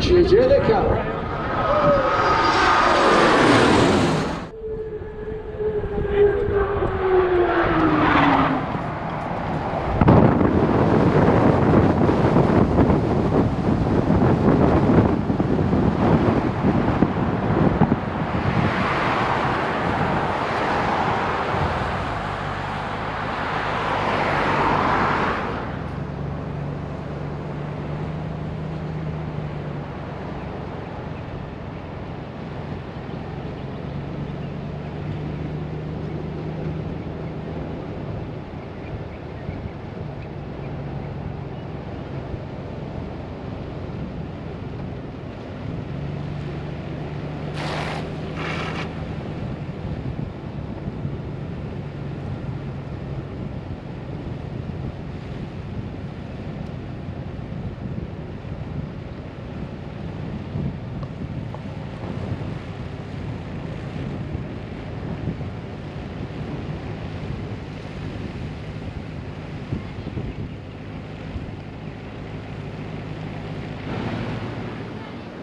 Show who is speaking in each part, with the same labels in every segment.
Speaker 1: inches, here they come.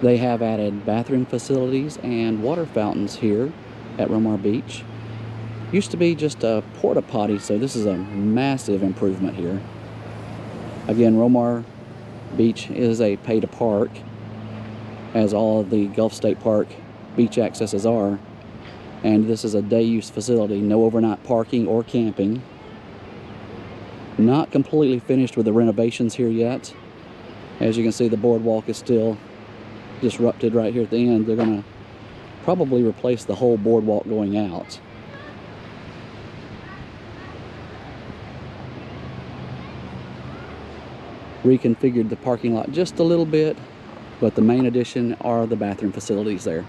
Speaker 2: They have added bathroom facilities and water fountains here at Romar Beach. Used to be just a porta potty, so this is a massive improvement here. Again, Romar Beach is a pay to park, as all of the Gulf State Park beach accesses are. And this is a day use facility, no overnight parking or camping. Not completely finished with the renovations here yet. As you can see, the boardwalk is still disrupted right here at the end. They're gonna probably replace the whole boardwalk going out. Reconfigured the parking lot just a little bit, but the main addition are the bathroom facilities there.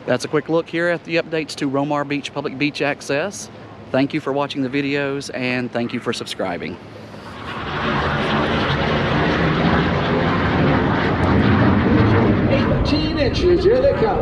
Speaker 2: That's a quick look here at the updates to Romar Beach Public Beach Access. Thank you for watching the videos, and thank you for subscribing.
Speaker 1: 18 inches, here they come.